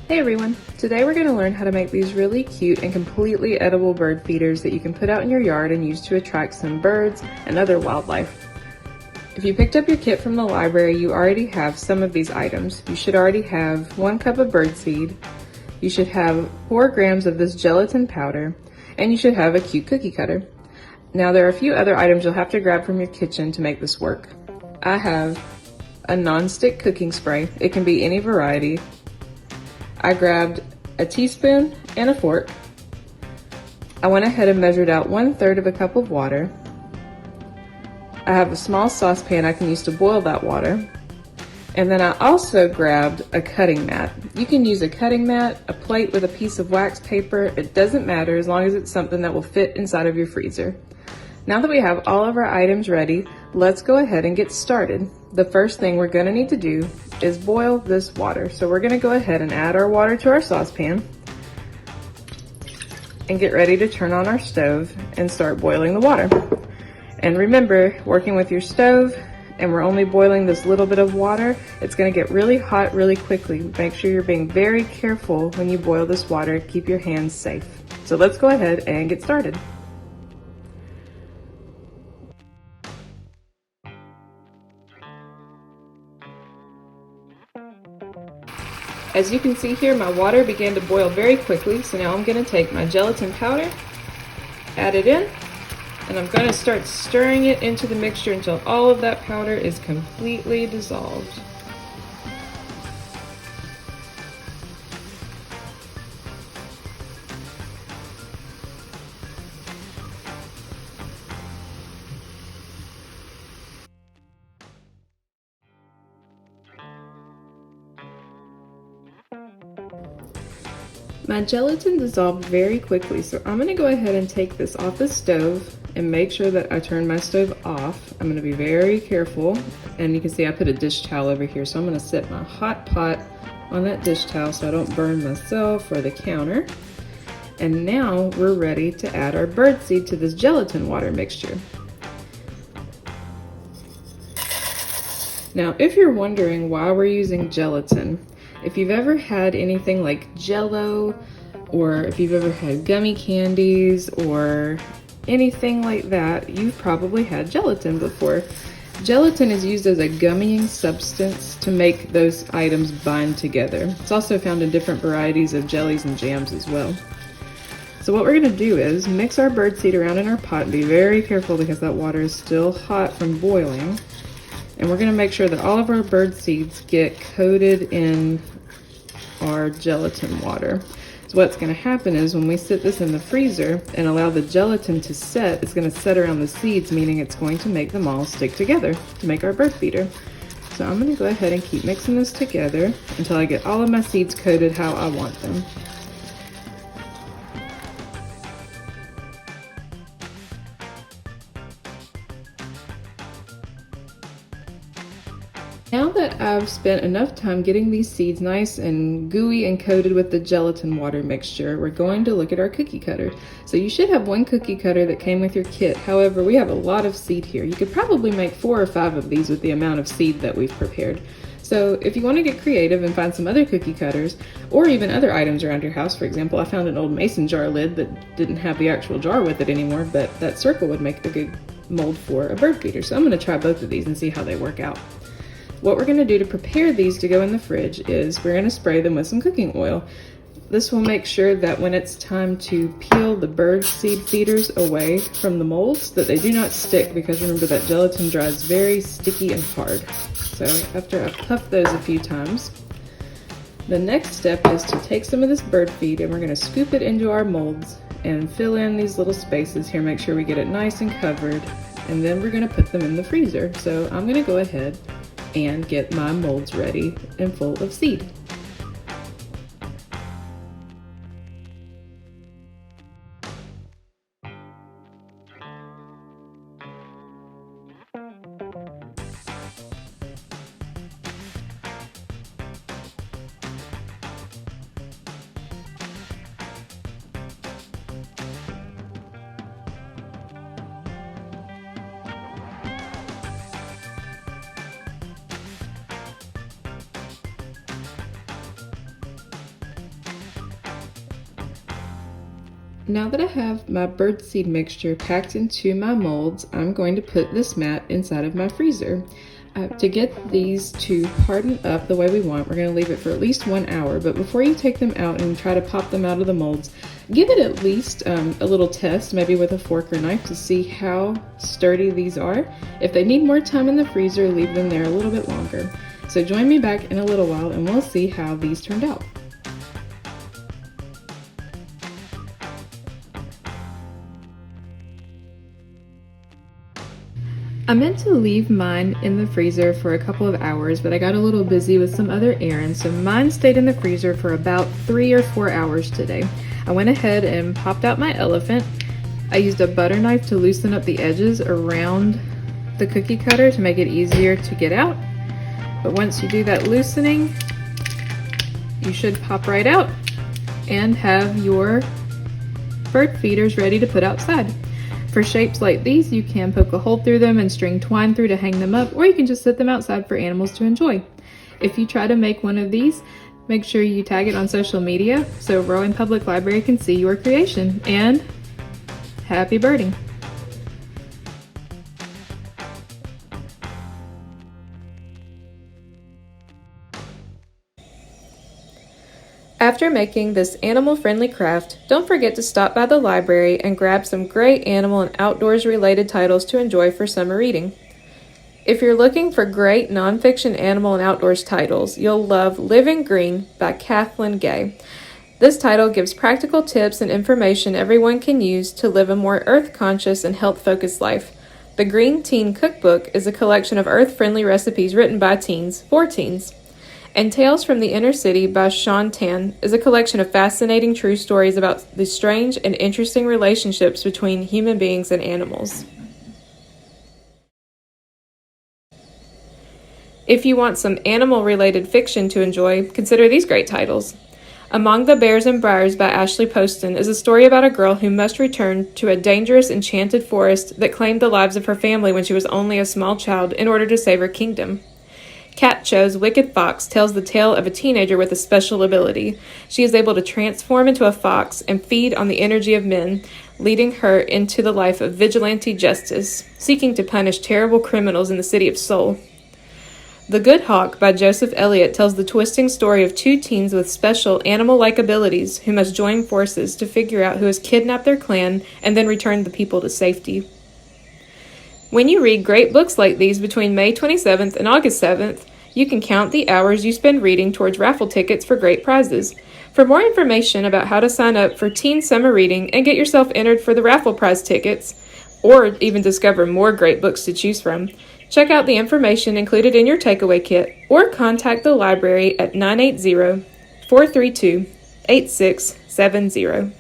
Hey everyone! Today we're going to learn how to make these really cute and completely edible bird feeders that you can put out in your yard and use to attract some birds and other wildlife. If you picked up your kit from the library, you already have some of these items. You should already have 1 cup of birdseed, you should have 4 grams of this gelatin powder, and you should have a cute cookie cutter. Now there are a few other items you'll have to grab from your kitchen to make this work. I have a non-stick cooking spray. It can be any variety. I grabbed a teaspoon and a fork. I went ahead and measured out 1/3 of a cup of water. I have a small saucepan I can use to boil that water. And then I also grabbed a cutting mat. You can use a cutting mat, a plate with a piece of wax paper. It doesn't matter as long as it's something that will fit inside of your freezer. Now that we have all of our items ready, let's go ahead and get started. The first thing we're going to need to do is boil this water. So we're going to go ahead and add our water to our saucepan and get ready to turn on our stove and start boiling the water. And remember, working with your stove, and we're only boiling this little bit of water, it's going to get really hot really quickly. Make sure you're being very careful when you boil this water. Keep your hands safe. So let's go ahead and get started. As you can see here, my water began to boil very quickly, so now I'm going to take my gelatin powder, add it in, and I'm going to start stirring it into the mixture until all of that powder is completely dissolved. My gelatin dissolved very quickly, so I'm going to go ahead and take this off the stove and make sure that I turn my stove off. I'm going to be very careful, and you can see I put a dish towel over here, so I'm going to set my hot pot on that dish towel so I don't burn myself or the counter. And now we're ready to add our birdseed to this gelatin water mixture. Now, if you're wondering why we're using gelatin, if you've ever had anything like Jell-O, or if you've ever had gummy candies or anything like that, you've probably had gelatin before. Gelatin is used as a gummying substance to make those items bind together. It's also found in different varieties of jellies and jams as well. So what we're going to do is mix our birdseed around in our pot and be very careful because that water is still hot from boiling. And we're going to make sure that all of our bird seeds get coated in our gelatin water. So what's going to happen is when we sit this in the freezer and allow the gelatin to set, it's going to set around the seeds, meaning it's going to make them all stick together to make our bird feeder. So I'm going to go ahead and keep mixing this together until I get all of my seeds coated how I want them. Now that I've spent enough time getting these seeds nice and gooey and coated with the gelatin water mixture, we're going to look at our cookie cutter. So you should have 1 cookie cutter that came with your kit. However, we have a lot of seed here. You could probably make 4 or 5 of these with the amount of seed that we've prepared. So if you want to get creative and find some other cookie cutters, or even other items around your house, for example, I found an old mason jar lid that didn't have the actual jar with it anymore, but that circle would make a good mold for a bird feeder. So I'm going to try both of these and see how they work out. What we're going to do to prepare these to go in the fridge is we're going to spray them with some cooking oil. This will make sure that when it's time to peel the bird seed feeders away from the molds, that they do not stick, because remember that gelatin dries very sticky and hard. So after I've puffed those a few times, the next step is to take some of this bird feed and we're going to scoop it into our molds and fill in these little spaces here. Make sure we get it nice and covered, and then we're going to put them in the freezer. So I'm going to go ahead and get my molds ready and full of seed. Now that I have my birdseed mixture packed into my molds, I'm going to put this mat inside of my freezer. To get these to harden up the way we want, we're going to leave it for at least 1 hour. But before you take them out and try to pop them out of the molds, give it at least a little test, maybe with a fork or knife, to see how sturdy these are. If they need more time in the freezer, leave them there a little bit longer. So join me back in a little while and we'll see how these turned out. I meant to leave mine in the freezer for a couple of hours, but I got a little busy with some other errands, so mine stayed in the freezer for about 3 or 4 hours today. I went ahead and popped out my elephant. I used a butter knife to loosen up the edges around the cookie cutter to make it easier to get out. But once you do that loosening, you should pop right out and have your bird feeders ready to put outside. For shapes like these, you can poke a hole through them and string twine through to hang them up, or you can just set them outside for animals to enjoy. If you try to make one of these, make sure you tag it on social media so Rowan Public Library can see your creation. And happy birding! After making this animal-friendly craft, don't forget to stop by the library and grab some great animal and outdoors-related titles to enjoy for summer reading. If you're looking for great nonfiction animal and outdoors titles, you'll love Living Green by Kathleen Gay. This title gives practical tips and information everyone can use to live a more earth-conscious and health-focused life. The Green Teen Cookbook is a collection of earth-friendly recipes written by teens for teens. And Tales from the Inner City by Sean Tan is a collection of fascinating true stories about the strange and interesting relationships between human beings and animals. If you want some animal-related fiction to enjoy, consider these great titles. Among the Bears and Briars by Ashley Poston is a story about a girl who must return to a dangerous enchanted forest that claimed the lives of her family when she was only a small child in order to save her kingdom. Cat Cho's Wicked Fox tells the tale of a teenager with a special ability. She is able to transform into a fox and feed on the energy of men, leading her into the life of vigilante justice, seeking to punish terrible criminals in the city of Seoul. The Good Hawk by Joseph Elliott tells the twisting story of two teens with special animal-like abilities who must join forces to figure out who has kidnapped their clan and then return the people to safety. When you read great books like these between May 27th and August 7th, you can count the hours you spend reading towards raffle tickets for great prizes. For more information about how to sign up for Teen Summer Reading and get yourself entered for the raffle prize tickets, or even discover more great books to choose from, check out the information included in your takeaway kit or contact the library at 980-432-8670.